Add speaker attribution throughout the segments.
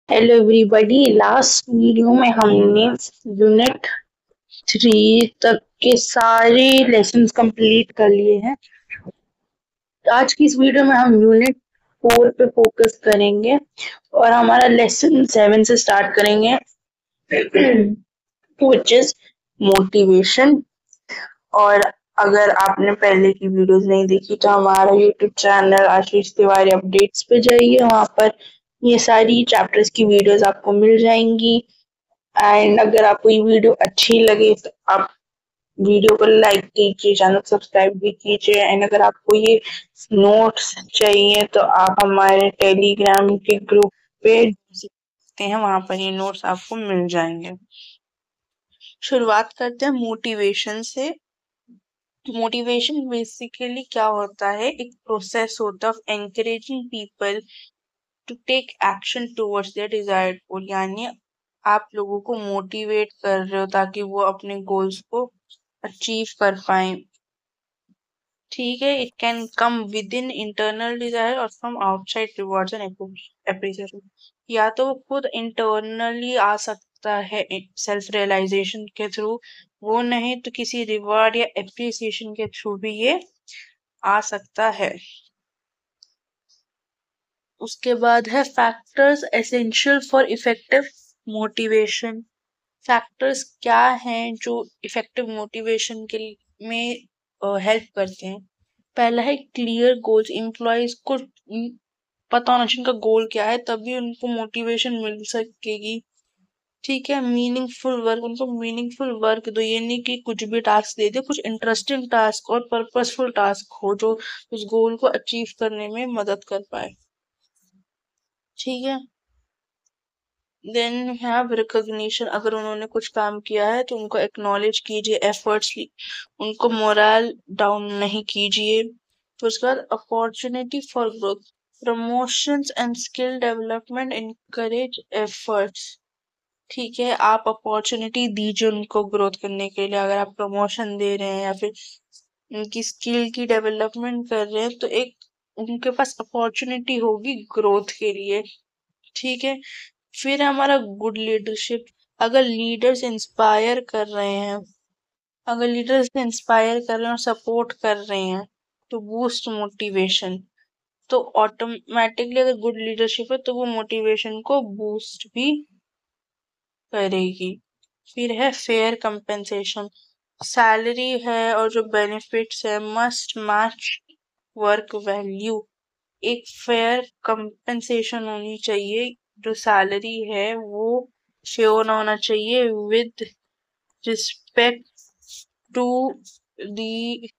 Speaker 1: Hello everybody. Last video में हमने unit 3 तक के सारे लेसन्स कंप्लीट कर लिए हैं। आज की इस वीडियो में हम यूनिट 4 पे फोकस करेंगे और हमारा लेसन 7 से स्टार्ट करेंगे विच इज मोटिवेशन। और अगर आपने पहले की वीडियोस नहीं देखी तो हमारा यूट्यूब चैनल आशीष तिवारी अपडेट्स पे जाइए, वहाँ पर ये सारी चैप्टर्स की वीडियोस आपको मिल जाएंगी। एंड अगर आपको ये वीडियो अच्छी लगे तो आप वीडियो को लाइक कीजिए, चैनल सब्सक्राइब भी कीजिए। एंड अगर आपको ये नोट्स चाहिए तो आप हमारे टेलीग्राम के ग्रुप पे जुड़ सकते हैं, वहां पर ये नोट्स आपको मिल जाएंगे। शुरुआत करते हैं मोटिवेशन से। मोटिवेशन बेसिकली क्या होता है, एक प्रोसेस होता है encouraging people to take action towards their desired goal. यानी आप लोगों को मोटिवेट कर रहे हो ताकि वो अपने गोल्स को अचीव कर पाए। ठीक है, it can come within internal desire और from outside rewards and appreciation. या तो वो खुद इंटरनली आ सकता है सेल्फ रियलाइजेशन के थ्रू, वो नहीं तो किसी रिवॉर्ड या एप्रिसिएशन के थ्रू भी ये आ सकता है। उसके बाद है factors essential for effective motivation. Factors क्या हैं जो इफेक्टिव मोटिवेशन के में हेल्प करते हैं। पहला है क्लियर गोल्स। एम्प्लॉयज को पता होना चाहिए उनका गोल क्या है, तभी उनको मोटिवेशन मिल सकेगी। ठीक है, मीनिंगफुल वर्क। उनको मीनिंगफुल वर्क दो, ये नहीं कि कुछ भी टास्क दे दे। कुछ इंटरेस्टिंग टास्क और पर्पसफुल टास्क हो जो उस गोल को अचीव करने में मदद कर पाए। ठीक है, देन हैव रिकॉग्निशन। अगर उन्होंने कुछ काम किया है तो उनको एक्नॉलेज कीजिए, एफर्ट्स उनको मोरल डाउन नहीं कीजिए। फिर उसके बाद opportunity for growth. Promotions and skill development encourage efforts. ठीक है, आप अपॉर्चुनिटी दीजिए उनको ग्रोथ करने के लिए। अगर आप प्रमोशन दे रहे हैं या फिर उनकी स्किल की डेवलपमेंट कर रहे हैं तो एक उनके पास अपॉर्चुनिटी होगी ग्रोथ के लिए। ठीक है, फिर हमारा गुड लीडरशिप। अगर लीडर्स इंस्पायर कर रहे हैं, अगर लीडर्स इंस्पायर कर रहे हैं और सपोर्ट कर रहे हैं तो बूस्ट मोटिवेशन। तो ऑटोमेटिकली अगर गुड लीडरशिप है तो वो मोटिवेशन को बूस्ट भी करेगी। फिर है फेयर कंपेंसेशन। सैलरी है और जो बेनिफिट्स है मस्ट मैच वर्क वैल्यू। एक फेयर कंपेंसेशन होनी चाहिए। जो सैलरी है वो श्योर होना चाहिए with respect to the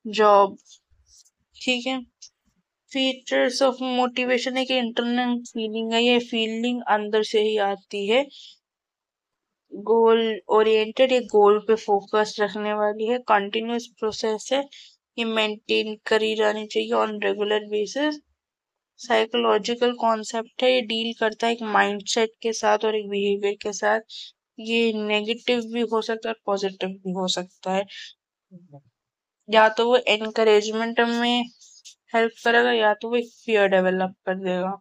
Speaker 1: job. ठीक है, फीचर्स ऑफ मोटिवेशन है कि इंटरनल फीलिंग है, ये फीलिंग अंदर से ही आती है। गोल ओरिएंटेड, ये गोल पे फोकस रखने वाली है। कंटिन्यूस प्रोसेस है, ये मेंटेन करी जानी चाहिए on regular basis. Psychological concept है, ये डील करता है एक माइंडसेट के साथ और एक बिहेवियर के साथ। ये नेगेटिव भी हो सकता है और पॉजिटिव भी हो सकता है। या तो वो एनकरेजमेंट में हेल्प करेगा या तो वो एक फियर डेवलप कर देगा।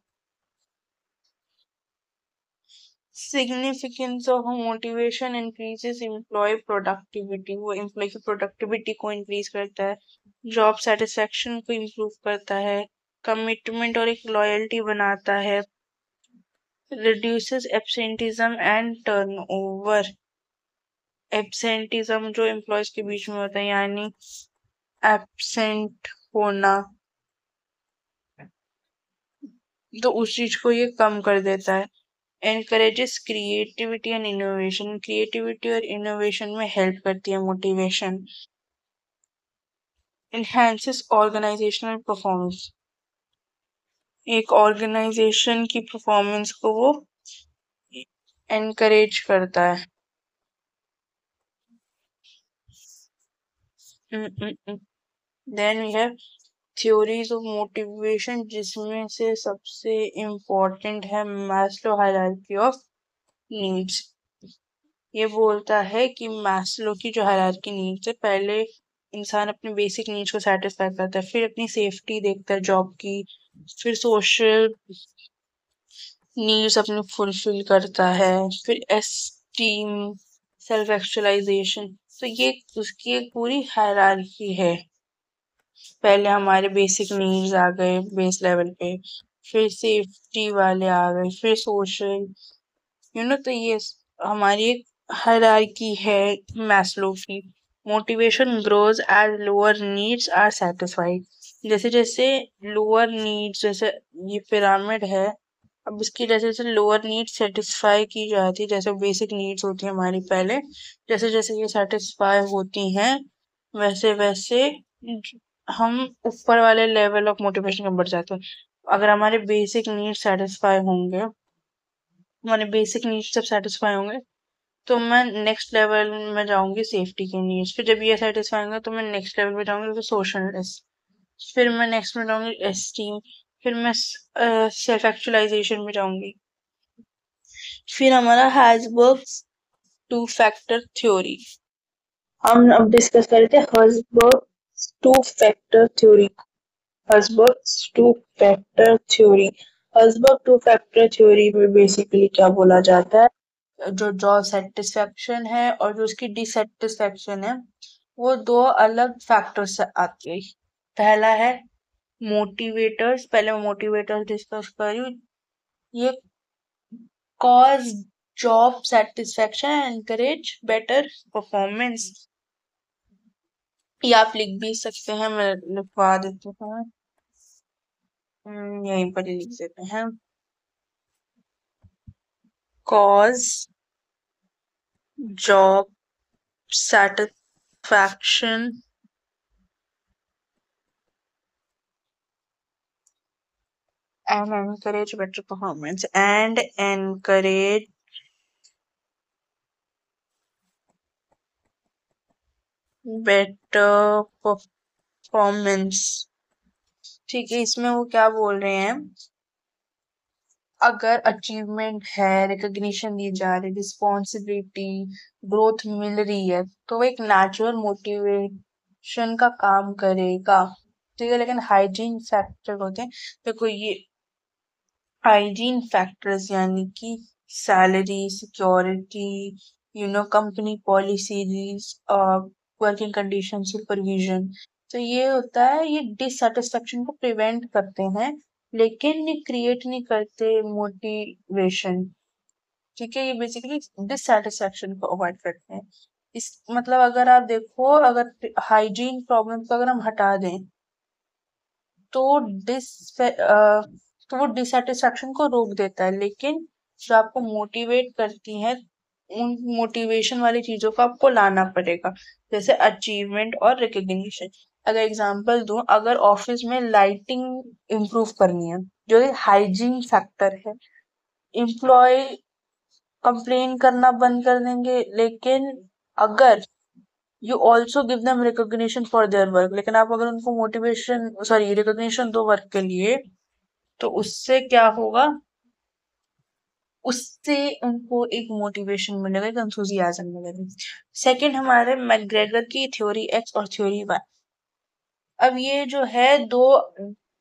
Speaker 1: Significance of motivation increases employ productivity. वो एम्प्लॉय की प्रोडक्टिविटी को इंक्रीज करता है, जॉब सेटिस्फेक्शन को इम्प्रूव करता है, कमिटमेंट और एक लॉयल्टी बनाता है, reduces absenteeism and turnover. Absenteeism जो एम्प्लॉयज के बीच में होता है, यानी एब्सेंट होना, तो उस चीज को ये कम कर देता है। Encourages creativity and innovation. Creativity और इनोवेशन में हेल्प करती है मोटिवेशन। Enhances organizational performance. एक ऑर्गेनाइजेशन की परफॉर्मेंस को वो एनकरेज करता है। Then we have theories of motivation, जिसमें से सबसे इम्पोर्टेंट है मैस्लो हायरार्की ऑफ नीड्स। ये बोलता है कि मैस्लो की जो हायरार्की नीड्स है, पहले इंसान अपने बेसिक नीड्स को सेटिस्फाई करता है, फिर अपनी सेफ्टी देखता है जॉब की, फिर सोशल नीड्स अपनी फुलफिल करता है। फिर एस्टीम, सेल्फ एक्चुअलाइजेशन, तो ये उसकी एक पूरी हायरार्की है। पहले हमारे बेसिक नीड्स आ गए बेस लेवल पे, फिर सेफ्टी वाले आ गए, फिर सोशल, तो ये हमारी एक हायरार्की है मैस्लो की। Motivation grows as lower needs are satisfied. जैसे जैसे लोअर नीड्स, जैसे ये पिरामिड है, अब इसकी जैसे जैसे लोअर नीड्स सेटिस्फाई की जाती है, जैसे बेसिक नीड्स होती है हमारी पहले, जैसे जैसे ये सेटिस्फाई होती हैं वैसे वैसे हम ऊपर वाले लेवल ऑफ मोटिवेशन में बढ़ जाते हैं। अगर हमारे बेसिक नीड्स सेटिस्फाई होंगे, हमारे बेसिक नीड्स जब सेटिस्फाई होंगे तो मैं नेक्स्ट लेवल में जाऊंगी सेफ्टी के नीड्स। फिर जब ये सेटिस्फाई होंगे तो मैं नेक्स्ट लेवल पे जाऊंगी तो सोशलनेस। फिर मैं नेक्स्ट में जाऊंगी एस्टीम। फिर मैं सेल्फ एक्चुअलाइजेशन में जाऊंगी। फिर हमारा हैजबर्ग्स टू फैक्टर थ्योरी। हम अब डिस्कस कर रहे थे Herzberg two factor theory. Herzberg two factor theory. Herzberg two factor theory में बेसिकली क्या बोला जाता है, जो जॉब सेटिस्फेक्शन है और जो उसकी डिससेटिस्फेक्शन है, वो दो अलग फैक्टर से आती है। पहला है मोटिवेटर्स, पहले मैं मोटिवेटर्स डिस्कस कर रही हूँ। ये cause job satisfaction, encourage better performance. ये आप लिख भी सकते हैं, मैं लिखवा देती हूँ। यहीं पर ही लिख देते हैं। Cause job satisfaction and encourage better performance and encourage better performance। ठीक है, इसमें वो क्या बोल रहे हैं, अगर अचीवमेंट है, रिकॉग्निशन दी जा रही, रिस्पॉन्सिबिलिटी, ग्रोथ मिल रही है, तो वो एक नेचुरल मोटिवेशन का काम करेगा। ठीक है, लेकिन हाइजीन फैक्टर होते हैं, देखो ये हाइजीन फैक्टर्स यानी कि salary, security, company policies, working condition, supervision, तो ये होता है, ये डिससेटिस्फेक्शन को प्रिवेंट करते हैं, लेकिन ये क्रिएट नहीं करते मोटिवेशन। ठीक है, ये बेसिकली डिससेटिस्फेक्शन को अवॉइड करते हैं। इस मतलब अगर आप देखो, अगर हाइजीन प्रॉब्लम को अगर हम हटा दें तो तो वो डिससेटिस्फेक्शन को रोक देता है, लेकिन जो आपको मोटिवेट करती हैं उन मोटिवेशन वाली चीजों को आपको लाना पड़ेगा, जैसे अचीवमेंट और रिकग्निशन। अगर एग्जांपल दूं, अगर ऑफिस में लाइटिंग इम्प्रूव करनी है, जो हाइजीन फैक्टर है, एम्प्लॉय कंप्लेन करना बंद कर देंगे, लेकिन अगर you also give them recognition for their work, लेकिन आप अगर उनको मोटिवेशन सॉरी रिकॉग्निशन दो वर्क के लिए, तो उससे क्या होगा, उससे उनको एक मोटिवेशन मिलेगा, एक एंथुसियाज्म मिलेगा। सेकंड हमारे मैकग्रेगर की थ्योरी एक्स और थ्योरी वाई। अब ये जो है दो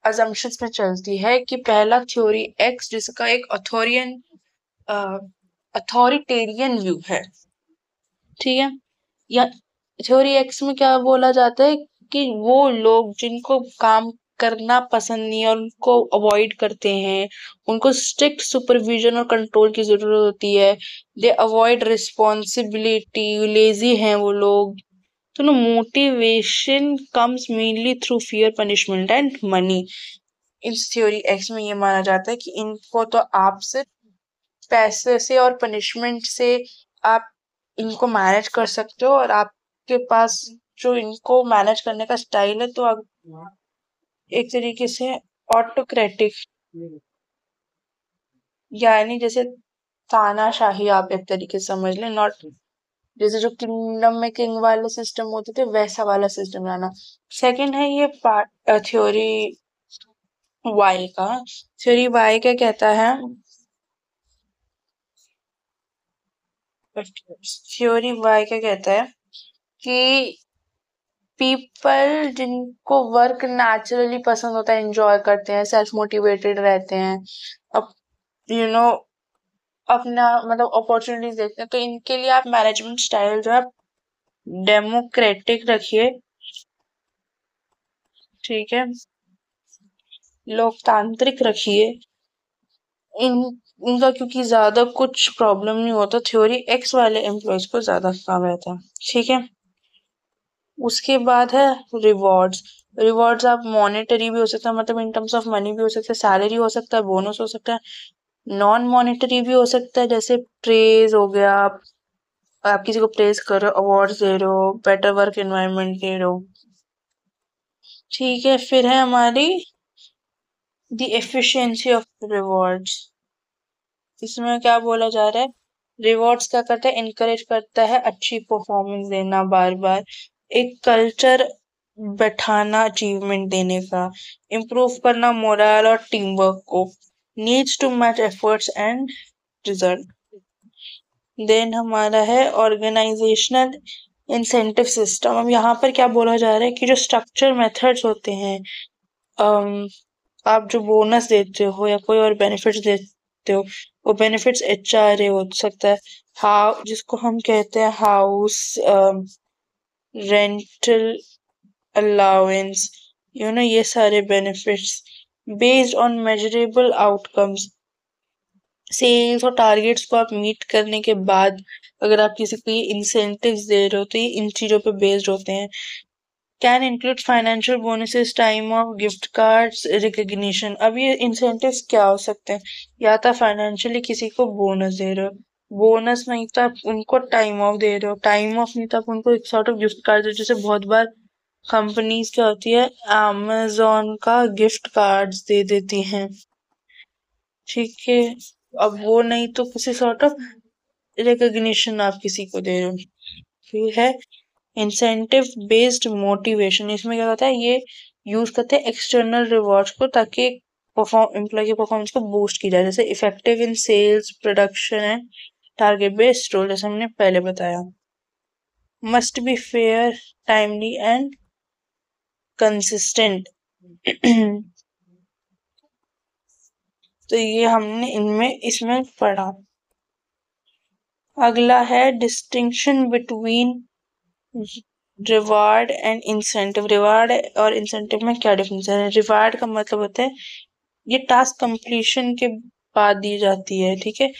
Speaker 1: अजम्पशंस में चलती है कि पहला थ्योरी एक्स जिसका एक अथॉरिटेरियन व्यू है, ठीक है, या थ्योरी एक्स में क्या बोला जाता है कि वो लोग जिनको काम करना पसंद नहीं है और उनको अवॉइड करते हैं, उनको स्ट्रिक्ट सुपरविजन और कंट्रोल की जरूरत होती है, दे अवॉइड रिस्पॉन्सिबिलिटी, लेजी हैं वो लोग, तो ना motivation comes mainly through fear, punishment and money. इस थ्योरी एक्स में ये माना जाता है कि इनको तो आप सिर्फ पैसे से और पनिशमेंट से आप इनको मैनेज कर सकते हो, और आपके पास जो इनको मैनेज करने का स्टाइल है, तो आप एक तरीके से ऑटोक्रेटिक, यानी जैसे तानाशाही आप एक तरीके से समझ लें, नॉट जैसे जो किंगडम में किंग वाले सिस्टम होते थे वैसा वाला सिस्टम लाना। सेकंड है ये पार्ट थ्योरी वाई का। थ्योरी वाई क्या कहता है, थ्योरी वाई क्या कहता है कि पीपल जिनको वर्क नेचुरली पसंद होता है, एंजॉय करते हैं, सेल्फ मोटिवेटेड रहते हैं, अब यू नो अपना मतलब अपॉर्चुनिटीज देखते हैं, तो इनके लिए आप मैनेजमेंट स्टाइल जो है डेमोक्रेटिक रखिए, ठीक है, लोकतांत्रिक रखिए। इन इनका क्योंकि ज्यादा कुछ प्रॉब्लम नहीं होता, थ्योरी एक्स वाले एम्प्लॉयज को ज्यादा काम रहता है, ठीक है। उसके बाद है रिवॉर्ड्स। रिवॉर्ड्स आप मॉनेटरी भी हो सकता है, मतलब इन टर्म्स ऑफ मनी भी हो सकता है, सैलरी हो सकता है, बोनस हो सकता है, नॉन मॉनेटरी भी हो सकता है, जैसे प्रेज हो गया, आप किसी को प्रेज कर रहे हो, अवार्ड्स दे रहे हो, बेटर वर्क एनवायरनमेंट दे रहे हो, ठीक है। फिर है हमारी द एफिशिएंसी ऑफ रिवॉर्ड्स। इसमें क्या बोला जा रहा है, रिवॉर्ड्स क्या करता है, इनकरेज करता है अच्छी परफॉर्मेंस देना, बार बार एक कल्चर बैठाना अचीवमेंट देने का, इम्प्रूव करना मोरल और टीम वर्क को, needs to match efforts and result. Then हमारा है ऑर्गेनाइजेशनल इंसेंटिव सिस्टम। अब यहाँ पर क्या बोला जा रहा है कि जो स्ट्रक्चर मेथड्स होते हैं, आप जो बोनस देते हो या कोई और बेनिफिट्स देते हो, वो बेनिफिट्स एचआरए हो सकता है, हाउ जिसको हम कहते हैं हाउस रेंटल अलाउंस, ये सारे benefits based on measurable outcomes, sales और टारगेट्स को आप मीट करने के बाद अगर आप किसी को ये इंसेंटिव्स दे रहे हो, तो ये इन चीजों पे बेस्ड होते हैं। Can include financial bonuses, time of, gift cards, recognition. अब ये इंसेंटिव्स क्या हो सकते हैं, या तो फाइनेंशियली किसी को बोनस दे रहे हो, बोनस नहीं तो आप उनको टाइम ऑफ दे रहे हो, टाइम ऑफ नहीं तो आप उनको एक सॉर्ट ऑफ गिफ्ट कार्ड दे, जैसे बहुत बार कंपनीज क्या होती है, अमेजोन का गिफ्ट कार्ड्स दे देती हैं, ठीक है। अब वो नहीं तो किसी सॉर्ट ऑफ रिकग्निशन आप किसी को दे रहे हो। फिर है इंसेंटिव बेस्ड मोटिवेशन। इसमें क्या होता है, ये यूज करते हैं एक्सटर्नल रिवॉर्ड्स को, ताकि एम्प्लॉय की परफॉर्मेंस को बूस्ट की जाए, जैसे effective in sales, production and target based role, जैसे हमने पहले बताया। Must be fair, timely and consistent. तो ये हमने इनमें इसमें पढ़ा। अगला है distinction between reward and incentive. Reward और इंसेंटिव में क्या डिफरेंस है, रिवार्ड का मतलब होता है ये टास्क कंप्लीशन के बाद दी जाती है, ठीक है,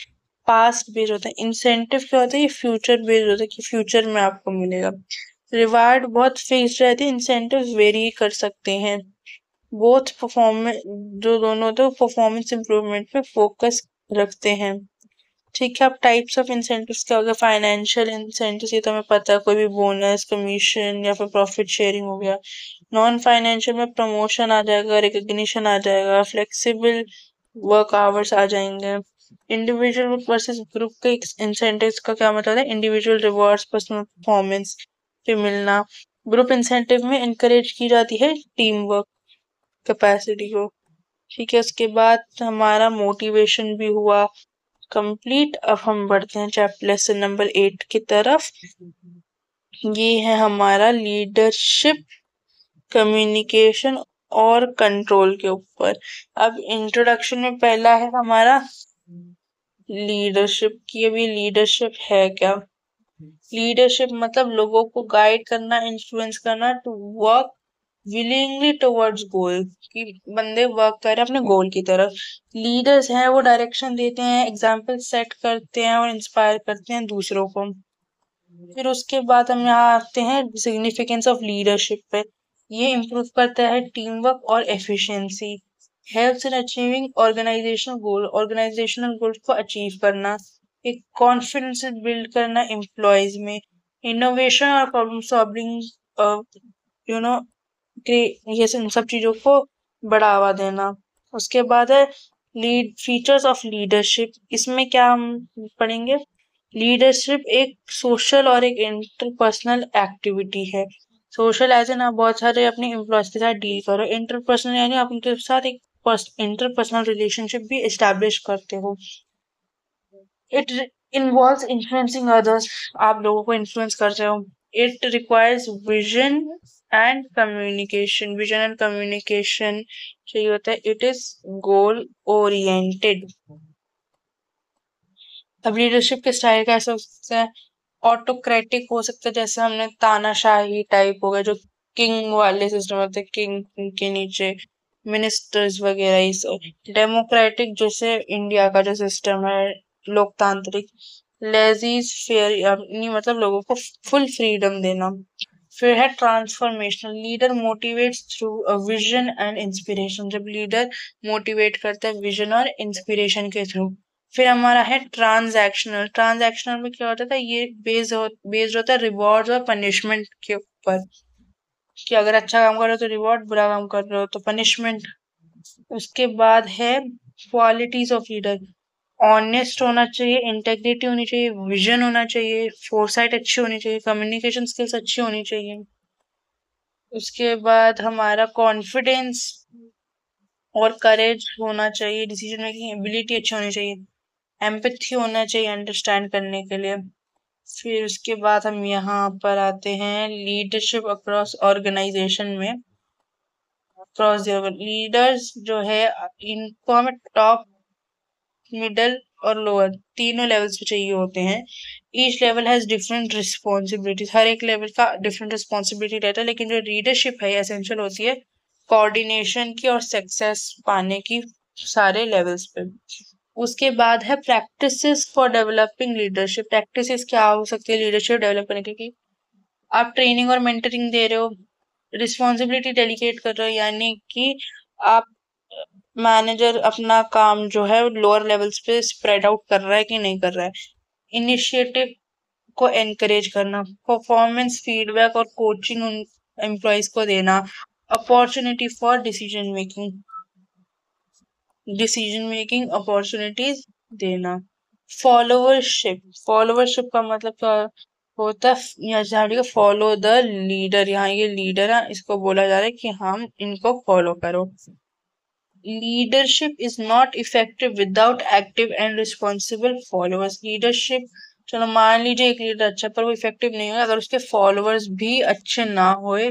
Speaker 1: पास्ट बेस्ड होता है। इंसेंटिव क्या होता है, ये फ्यूचर बेस्ड होता है कि फ्यूचर में आपको मिलेगा। रिवार्ड बहुत फिक्स्ड रहती है, इंसेंटिव वेरी कर सकते हैं। बोथ परफॉर्मेंस, जो दोनों होते हैं परफॉर्मेंस इंप्रूवमेंट पे फोकस रखते हैं, ठीक है। अब टाइप्स ऑफ इंसेंटिव्स क्या हो गया, फाइनेंशियल इंसेंटिव्स, ये तो हमें पता है, कोई भी बोनस, कमीशन या फिर प्रॉफिट शेयरिंग हो गया। नॉन फाइनेंशियल में प्रमोशन आ जाएगा, रिकग्निशन आ जाएगा, फ्लेक्सिबल वर्क आवर्स आ जाएंगे। इंडिविजुअल वर्सेस ग्रुप के इंसेंटिव्स का क्या मतलब है, इंडिविजुअल रिवॉर्ड्स, पर्सनल परफॉर्मेंस पे मिलना। ग्रुप इंसेंटिव में इंकरेज की जाती है टीम वर्क कैपेसिटी को, ठीक है। उसके बाद हमारा मोटिवेशन भी हुआ कंप्लीट। अब हम बढ़ते हैं चैप्टर लेसन नंबर 8 की तरफ। ये है हमारा लीडरशिप, कम्युनिकेशन और कंट्रोल के ऊपर। अब इंट्रोडक्शन में पहला है हमारा लीडरशिप की। अभी लीडरशिप है क्या, लीडरशिप मतलब लोगों को गाइड करना, इन्फ्लुएंस करना टू वर्क विलिंगली टुवर्ड्स गोल, कि बंदे वर्क कर रहे हैं अपने गोल की तरफ। लीडर्स हैं वो डायरेक्शन देते हैं, एग्जाम्पल सेट करते हैं और इंस्पायर करते हैं दूसरों को। फिर उसके बाद हम यहाँ आते हैं सिग्निफिकेंस ऑफ लीडरशिप पे। ये इम्प्रूव करता है टीम वर्क और efficiency, helps in achieving organisational goal को अचीव करना, एक कॉन्फिडेंस बिल्ड करना एम्प्लॉयज में, इनोवेशन और प्रॉब्लम सॉल्विंग, यू नो ये इन सब चीजों को बढ़ावा देना। उसके बाद है लीड फीचर्स ऑफ लीडरशिप। इसमें क्या हम पढ़ेंगे, लीडरशिप एक सोशल और एक इंटरपर्सनल एक्टिविटी है। सोशल एज एन आप बहुत सारे अपने एम्प्लॉयज के साथ डील करो, इंटरपर्सनल यानी आप उनके साथ एक इंटरपर्सनल रिलेशनशिप भी एस्टैब्लिश करते हो। इट इन्वॉल्व्स इन्फ्लुएंसिंग अदर्स, आप लोगों को इन्फ्लुएंस करते हो। It requires vision and communication, vision and communication चाहिए होता है। इट इज गोल ओरिएंटेड, अब लीडरशिप के स्टाइल कैसे हो सकते हैं? ऑटोक्रेटिक हो सकता है, जैसे हमने तानाशाही टाइप हो गया, जो किंग वाले सिस्टम होते हैं, किंग के नीचे मिनिस्टर्स वगैरह ये सब। डेमोक्रेटिक जैसे इंडिया का जो सिस्टम है, लोकतांत्रिक। लेजीज फेयर नहीं, मतलब लोगों को फुल फ्रीडम देना। फिर है transformational, leader motivates through vision and inspiration, जब लीडर मोटिवेट करता है विजन और इंस्पिरेशन के थ्रू। फिर हमारा है ट्रांजैक्शनल, ट्रांजैक्शनल में क्या होता था, ये बेस्ड होता है रिवॉर्ड और पनिशमेंट के ऊपर, कि अगर अच्छा काम कर रहे हो तो रिवॉर्ड, बुरा काम कर रहे हो तो पनिशमेंट। उसके बाद है क्वालिटीज ऑफ लीडर, ऑनेस्ट होना चाहिए, इंटेग्रिटी होनी चाहिए, विजन होना चाहिए, फोरसाइट अच्छी होनी चाहिए, कम्युनिकेशन स्किल्स अच्छी होनी चाहिए। उसके बाद हमारा कॉन्फिडेंस और करेज होना चाहिए, डिसीजन मेकिंग एबिलिटी अच्छी होनी चाहिए, एम्पैथी होना चाहिए अंडरस्टैंड करने के लिए। फिर उसके बाद हम यहाँ पर आते हैं लीडरशिप अक्रॉस ऑर्गेनाइजेशन में। अक्रॉस लीडर्स जो है, इनको हमें टॉप, मिडल और लोअर तीनों लेवल्स पे चाहिए होते हैं। Each level has different responsibilities, हर एक लेवल का डिफरेंट रिस्पॉन्सिबिलिटी रहता है, लेकिन जो लीडरशिप है एसेंशियल होती है कोऑर्डिनेशन की और सक्सेस पाने की सारे लेवल्स पे। उसके बाद है practices for developing leadership, practices क्या हो सकती है लीडरशिप डेवलप करने की? आप ट्रेनिंग और मेंटरिंग दे रहे हो, रिस्पॉन्सिबिलिटी डेलीकेट कर रहे हो, यानी कि आप मैनेजर अपना काम जो है लोअर लेवल्स पे स्प्रेड आउट कर रहा है कि नहीं कर रहा है। इनिशिएटिव को एनकरेज करना, परफॉर्मेंस फीडबैक और कोचिंग उन एम्प्लॉयज को देना, opportunity for decision making opportunities देना। फॉलोवरशिप, फॉलोवरशिप का मतलब क्या होता है? यहाँ फॉलो द लीडर, यहाँ ये लीडर है, इसको बोला जा रहा है कि हम इनको फॉलो करो। Leadership is not effective without active and responsible followers, leadership, चलो मान लीजिए एक लीडर अच्छा, पर वो इफेक्टिव नहीं होगा अगर उसके फॉलोअर्स भी अच्छे ना होए,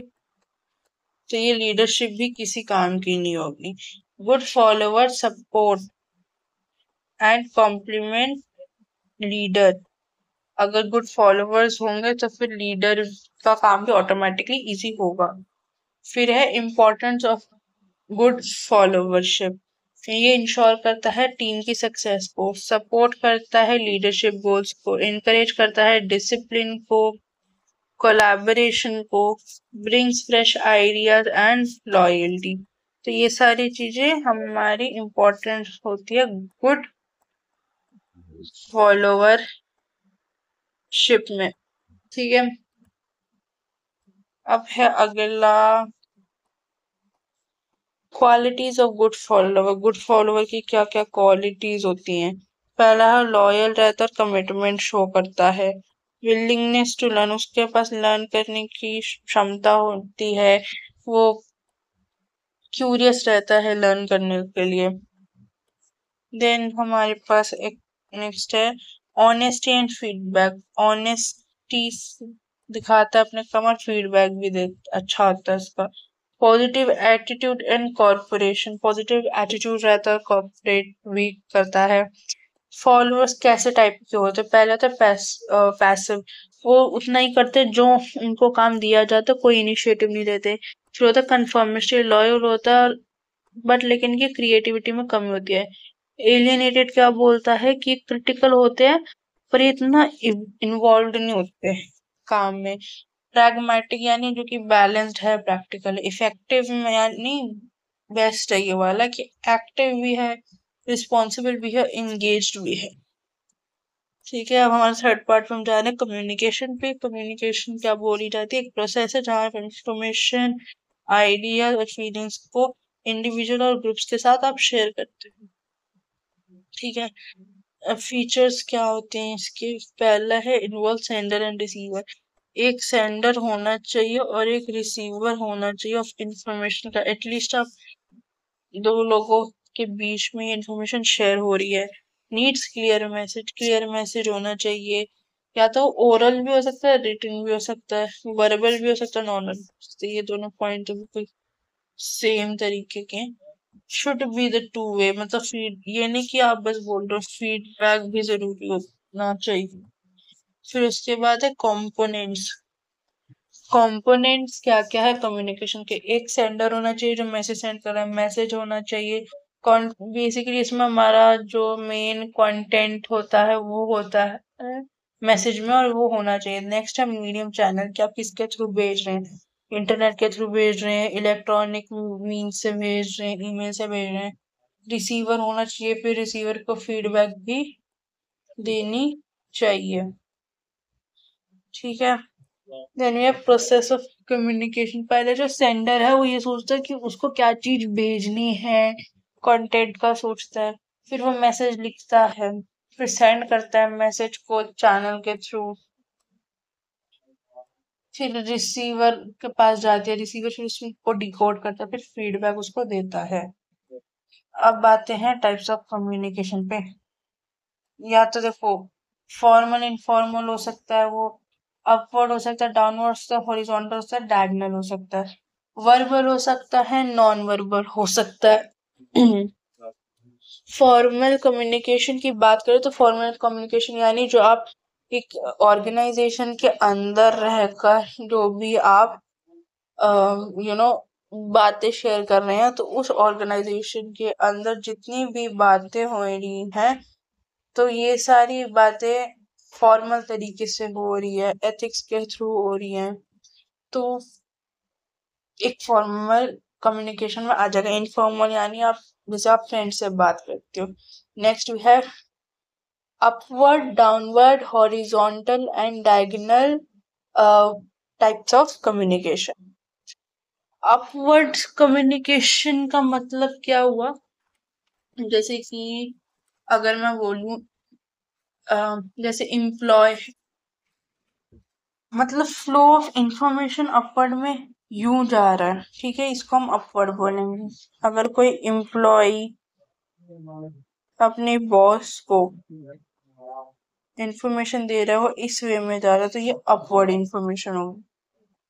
Speaker 1: तो ये लीडरशिप भी किसी काम की नहीं होगी। Good follower support and complement leader, अगर गुड फॉलोअर्स होंगे तो फिर लीडर का काम भी ऑटोमेटिकली इजी होगा। फिर है इम्पोर्टेंस ऑफ गुड फॉलोवरशिप, ये इंश्योर करता है टीम की सक्सेस को, सपोर्ट करता है लीडरशिप गोल्स को, इनकरेज करता है डिसिप्लिन को, कोलैबोरेशन को, brings fresh ideas and loyalty. तो ये सारी चीजें हमारी इम्पोर्टेंट होती है गुड फॉलोवरशिप में। ठीक है, अब है अगला qualities of good follower, good follower की क्या क्या क्वालिटीज होती हैं? पहला है लॉयल रहता है, कमिटमेंट शो करता है, विलिंगनेस टू लर्न, उसके पास लर्न करने की क्षमता होती है, वो क्यूरियस रहता है लर्न करने के लिए। देन हमारे पास एक नेक्स्ट है ऑनेस्टी एंड फीडबैक, ऑनेस्टी दिखाता है अपने काम और फीडबैक भी दे अच्छा होता है इसका। Positive attitude and corporation, positive attitude रहता है, कॉर्पोरेट भी करता है। फॉलोअर्स कैसे टाइप के होते हैं? पहले तो पैसिव, वो उतना ही करते जो उनको काम दिया जाता, कोई इनिशिएटिव नहीं लेते। फिर होता है कंफर्मेशन, लॉयल होता है बट लेकिन की क्रिएटिविटी में कमी होती है। एलियनेटेड क्या बोलता है कि क्रिटिकल होते हैं पर ये इतना इन्वॉल्व नहीं होते काम में। प्रैग्मेटिक यानी जो कि बैलेंस्ड है, प्रैक्टिकल। इफेक्टिव यानी बेस्ट है ये वाला, कि एक्टिव भी है, रिस्पॉन्सिबल भी है, इंगेज्ड भी है। ठीक है, अब हमारे थर्ड पार्ट में हम जा रहे हैं कम्युनिकेशन पे। कम्युनिकेशन क्या बोली जाती है? एक प्रोसेस है जहाँ इंफॉर्मेशन, आइडिया और फीलिंग्स को इंडिविजुअल और ग्रुप्स के साथ आप शेयर करते हो। ठीक है, अब फीचर्स क्या होते हैं इसके? पहला है इन्वॉल्व सेंडर एंड रिसीवर, एक सेंडर होना चाहिए और एक रिसीवर होना चाहिए ऑफ इंफॉर्मेशन का, एटलीस्ट आप दो लोगों के बीच में इंफॉर्मेशन शेयर हो रही है। नीड्स क्लियर मैसेज होना चाहिए, या तो ओरल भी हो सकता है, रिटन भी हो सकता है, वर्बल भी हो सकता है, नॉर्मल। तो ये दोनों पॉइंट तो बिल्कुल सेम तरीके के हैं। Should be the two way, मतलब फीड, ये नहीं कि आप बस बोल रहे हो, फीडबैक भी जरूरी हो। ना चाहिए। फिर उसके बाद है कंपोनेंट्स। कंपोनेंट्स क्या क्या है कम्युनिकेशन के? एक सेंडर होना चाहिए जो मैसेज सेंड कर रहा है, मैसेज होना चाहिए। बेसिकली इसमें हमारा जो मेन कंटेंट होता है वो होता है मैसेज में, और वो होना चाहिए। नेक्स्ट है मीडियम चैनल, कि आप किसके थ्रू भेज रहे हैं, इंटरनेट के थ्रू भेज रहे हैं, इलेक्ट्रॉनिक मीन्स से भेज रहे हैं, ईमेल से भेज रहे हैं। रिसीवर होना चाहिए, फिर रिसीवर को फीडबैक भी देनी चाहिए। ठीक है। Then we have process of communication. पहले जो सेंडर है वो ये सोचता है कि उसको क्या चीज भेजनी है, कंटेंट का सोचता है। फिर वो मैसेज लिखता है, फिर सेंड करता है मैसेज को चैनल के थ्रू। फिर रिसीवर के पास जाती है, रिसीवर फिर उसको डिकोड करता है, फिर फीडबैक उसको देता है। अब आते हैं टाइप्स ऑफ कम्युनिकेशन पे। या तो देखो, फॉर्मल इनफॉर्मल हो सकता है वो, अपवर्ड हो सकता है, डाउनवर्ड हो सकता है, हॉरिजॉन्टल हो सकता है, डायगोनल हो सकता है, वर्बल हो सकता है, नॉन वर्बल हो सकता है। फॉर्मल कम्युनिकेशन की बात करें तो फॉर्मल कम्युनिकेशन यानी जो आप एक ऑर्गेनाइजेशन के अंदर रहकर जो भी आप यू नो बातें शेयर कर रहे हैं, तो उस ऑर्गेनाइजेशन के अंदर जितनी भी बातें हो रही हैं, तो ये सारी बातें फॉर्मल तरीके से हो रही है, एथिक्स के थ्रू हो रही हैं, तो एक फॉर्मल कम्युनिकेशन में आ जाएगा। इनफॉर्मल यानी आप जैसे आप फ्रेंड से बात करते हो। Next we have upward, downward, horizontal and diagonal types of communication. Upward communication का मतलब क्या हुआ? जैसे कि अगर मैं बोलूं जैसे एम्प्लॉय, मतलब फ्लो ऑफ इंफॉर्मेशन अपवर्ड में यूं जा रहा है, ठीक है, इसको हम अपवर्ड बोलेंगे। अगर कोई एम्प्लॉय अपने बॉस को इंफॉर्मेशन दे रहा है, वो इस वे में जा रहा है, तो ये अपवर्ड इंफॉर्मेशन होगी।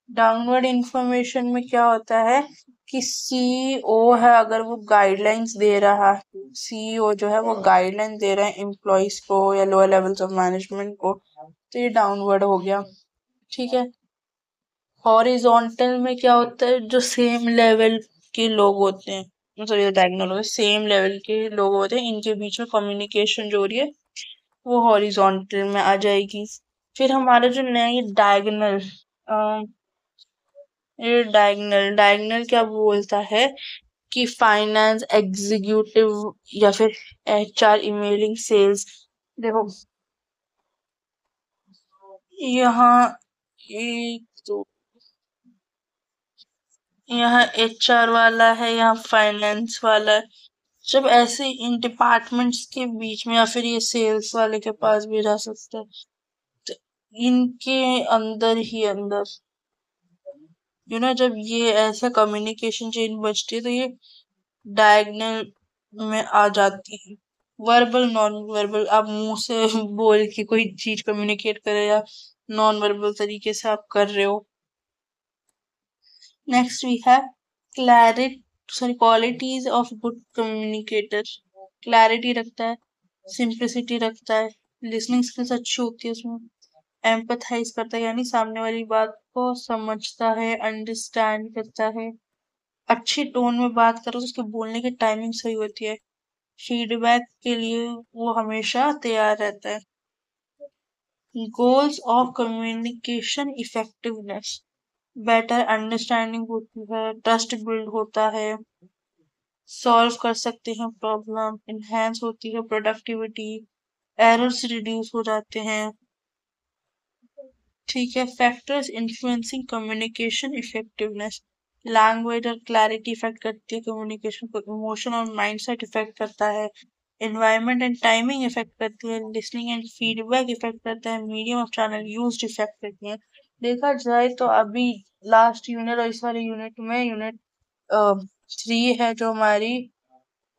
Speaker 1: डाउनवर्ड इंफॉर्मेशन में क्या होता है कि सीईओ है, अगर वो गाइडलाइंस दे रहा है, सीईओ जो है वो गाइडलाइन दे रहा है एम्प्लॉयज को या लोअर लेवल्स ऑफ मैनेजमेंट को, तो ये डाउनवर्ड हो गया। ठीक है। हॉरिजॉन्टल में क्या होता है, जो सेम लेवल के लोग होते हैं, मतलब ये डायगोनल होता है, सेम लेवल के लोग होते हैं, इनके बीच में कम्युनिकेशन जो हो रही है वो हॉरिजॉन्टल में आ जाएगी। फिर हमारा जो नया ये डायगोनल, ये डायगोनल क्या बोलता है कि फाइनेंस, एग्जीक्यूटिव या फिर एचआर, ईमेलिंग, सेल्स। देखो यहाँ एक तो यहाँ एचआर वाला है, यहाँ फाइनेंस वाला है। जब ऐसे इन डिपार्टमेंट्स के बीच में या फिर ये सेल्स वाले के पास भी जा सकता है, तो इनके अंदर ही अंदर जब ये ऐसा कम्युनिकेशन चेन बचती है, तो ये डायगोनल में आ जाती है। वर्बल, नॉन वर्बल, आप मुंह से बोल के कोई चीज कम्युनिकेट करे या नॉन वर्बल तरीके से आप कर रहे हो। Next we have qualities of good communicator. Clarity रखता है, सिंप्लिसिटी रखता है, लिसनिंग स्किल्स अच्छी होती है उसमें, एम्पथाइज करता है यानी सामने वाली बात को समझता है, अंडरस्टैंड करता है, अच्छी टोन में बात करो तो उसके बोलने की टाइमिंग सही होती है, फीडबैक के लिए वो हमेशा तैयार रहता है। Goals of communication effectiveness, better understanding होती है, ट्रस्ट बिल्ड होता है, सॉल्व कर सकते हैं प्रॉब्लम, इनहेंस होती है प्रोडक्टिविटी, एरर्स रिड्यूस हो जाते हैं। ठीक है। Factors influencing communication effectiveness, language और क्लैरिटी इफेक्ट करती है कम्युनिकेशन को, इमोशन और माइंडसेट इफेक्ट करता है, एनवायरनमेंट एंड टाइमिंग इफेक्ट करती है, लिसनिंग एंड फीडबैक इफेक्ट करता है, medium of channel used effect करती है। देखा जाए तो अभी लास्ट यूनिट और इस वाले यूनिट में यूनिट 3 है जो हमारी,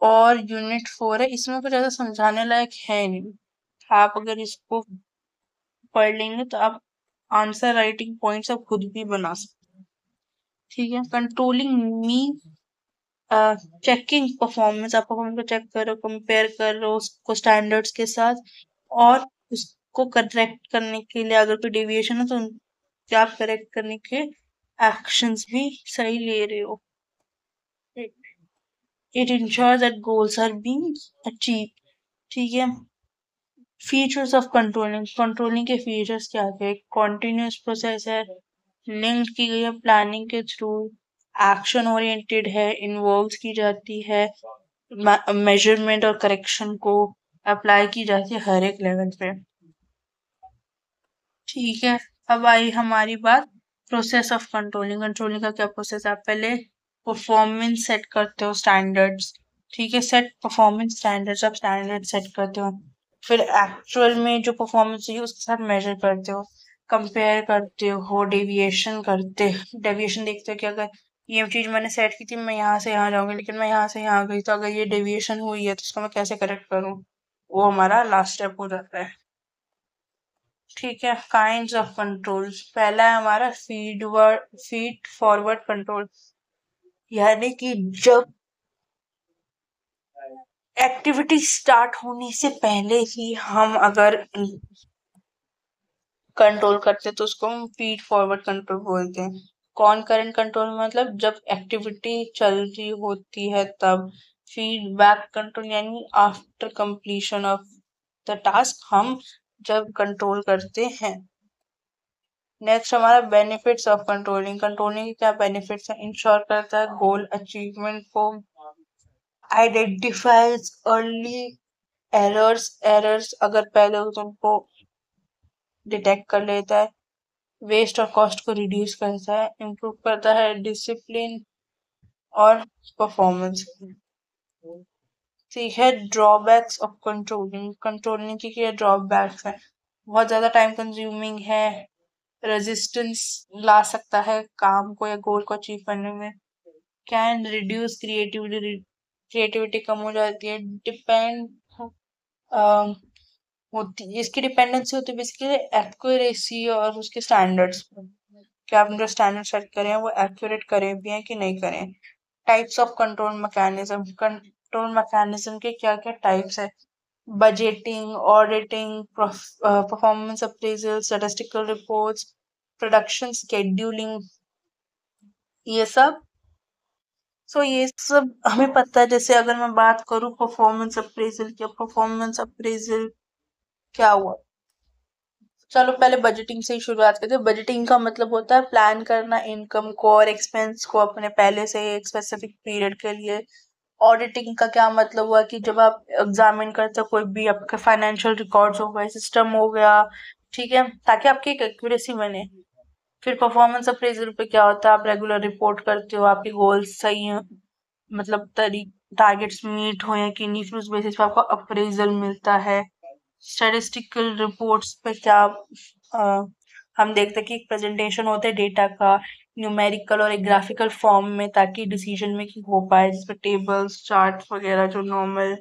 Speaker 1: और यूनिट 4 है, इसमें कुछ ऐसा समझाने लायक है नहीं। आप अगर इसको पढ़ लेंगे तो आप आंसर राइटिंग पॉइंट्स आप खुद भी बना सकते हैं। ठीक है। कंट्रोलिंग मी, चेकिंग परफॉर्मेंस, आप परफॉर्मेंस को चेक कर रहे हो, कंपेयर कर रहे हो उसको स्टैंडर्ड्स के साथ, और उसको करेक्ट करने के लिए अगर कोई डेविएशन है तो क्या आप करेक्ट करने के एक्शंस भी सही ले रहे हो. It ensures that goals are being achieved. ठीक है. फीचर्स ऑफ कंट्रोलिंग के फीचर्स क्या है? कॉन्टिन्यूस प्रोसेस है, लिंक की गई है प्लानिंग के थ्रू, एक्शन ओरिएंटेड है, इन्वॉल्व की जाती है, मेजरमेंट और करेक्शन को अप्लाई की जाती है हर एक लेवल पे. ठीक है. अब आई हमारी बात प्रोसेस ऑफ कंट्रोलिंग का क्या प्रोसेस है? आप पहले परफॉर्मेंस सेट करते हो, स्टैंडर्ड्स. ठीक है. सेट परफॉर्मेंस स्टैंडर्ड्स, आप स्टैंडर्ड सेट करते हो. फिर एक्चुअल में जो परफॉर्मेंस है उसके साथ मेजर करते हो, कंपेयर करते हो, डेविएशन देखते हो कि अगर ये चीज मैंने सेट की थी, मैं यहाँ से यहाँ जाऊंगी लेकिन मैं यहाँ से यहाँ गई, तो अगर ये डेविएशन हुई है तो उसको मैं कैसे करेक्ट करूँ, वो हमारा लास्ट स्टेप हो जाता है. ठीक है. Kinds of control. पहला है हमारा फीड फॉरवर्ड कंट्रोल, यानी कि जब एक्टिविटी स्टार्ट होने से पहले ही हम अगर कंट्रोल करते तो उसको हम फीड फॉरवर्ड कंट्रोल बोलते हैं. कॉनकरेंट कंट्रोल मतलब जब एक्टिविटी चल रही होती है तब. फीडबैक कंट्रोल यानी after completion of the task हम जब कंट्रोल करते हैं. नेक्स्ट हमारा बेनिफिट्स ऑफ कंट्रोलिंग के क्या बेनिफिट्स हैं? इंश्योर करता है गोल अचीवमेंट को, आइडेंटिफाइज अर्ली एरर्स अगर पहले हो तो उनको डिटेक्ट कर लेता है, वेस्ट और कॉस्ट को रिड्यूस करता है, इम्प्रूव करता है डिसिप्लिन और परफॉर्मेंस. ठीक है. ड्रॉबैक्स ऑफ कंट्रोलिंग की क्या ड्रॉबैक्स है? बहुत ज्यादा टाइम कंज्यूमिंग है, रेजिस्टेंस ला सकता है काम को या गोल को अचीव करने में, कैन रिड्यूस क्रिएटिविटी कम हो जाती है, डिपेंड होती है, इसकी डिपेंडेंसी होती है बेसिकली एक्यूरेसी और उसके स्टैंडर्ड्स पर, कि आपने जो स्टैंडर्ड सेट करे हैं वो एक्यूरेट करें भी हैं कि नहीं करें. टाइप्स ऑफ कंट्रोल मैकेनिज्म के क्या क्या टाइप्स है? Budgeting, auditing, performance appraisal, statistical reports, production scheduling, ये सब. ये सब हमें पता है. जैसे अगर मैं बात करूं परफॉर्मेंस अप्रेजल क्या हुआ? चलो पहले बजटिंग से ही शुरुआत करते हैं. बजटिंग का मतलब होता है प्लान करना इनकम को और एक्सपेंस को अपने पहले से एक स्पेसिफिक पीरियड के लिए. ऑडिटिंग का क्या मतलब हुआ कि जब आप एग्जामिन करते हो कोई भी आपका फाइनेंशियल रिकॉर्ड्स हो गए, सिस्टम हो गया, ठीक है, ताकि आपकी एक एक्यूरेसी बने. फिर परफॉर्मेंस अप्रेजल पे क्या होता है? आप रेगुलर रिपोर्ट करते हो आपके गोल्स सही हैं, मतलब टारगेट्स मीट हो या कि नहीं, फिर उस बेसिस पे आपको अप्रेजल मिलता है. स्टैटिस्टिकल रिपोर्ट्स पे क्या हम देखते हैं कि एक प्रेजेंटेशन होता है डेटा का न्यूमेरिकल और एक ग्राफिकल फॉर्म में, ताकि डिसीजन मेकिंग हो पाए, जिसपे टेबल्स चार्ट वगैरह जो नॉर्मल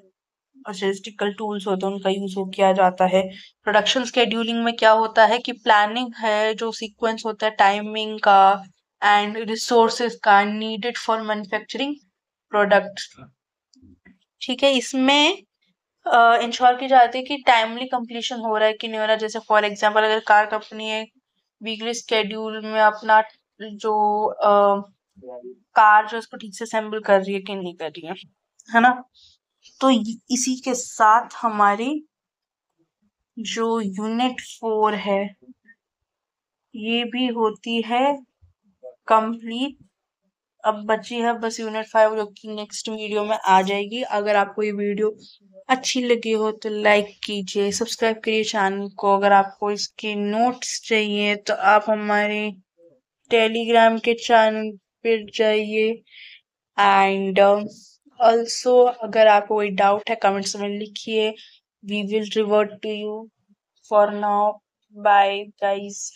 Speaker 1: स्टैटिस्टिकल टूल्स होते हैं उनका यूज किया जाता है. प्रोडक्शन स्केड्यूलिंग में क्या होता है कि प्लानिंग है, जो सीक्वेंस होता है टाइमिंग का एंड रिसोर्सेज का नीडेड फॉर मैन्युफैक्चरिंग प्रोडक्ट. ठीक है. इसमें इंश्योर की जाती है कि टाइमली कंप्लीशन हो रहा है कि नहीं हो रहा. जैसे फॉर एग्जांपल अगर कार कंपनी है, वीकली स्केड्यूल में अपना जो कार जो उसको ठीक से असेंबल कर रही है कि नहीं कर रही है ना. तो इसी के साथ हमारी जो यूनिट 4 है ये भी होती है कंप्लीट. अब बची है बस यूनिट 5 जो कि नेक्स्ट वीडियो में आ जाएगी. अगर आपको ये वीडियो अच्छी लगी हो तो लाइक कीजिए, सब्सक्राइब करिए चैनल को. अगर आपको इसके नोट्स चाहिए तो आप हमारे टेलीग्राम के चैनल पर जाइए. एंड ऑल्सो अगर आपको कोई डाउट है कमेंट्स में लिखिए. We will revert to you. For now bye guys.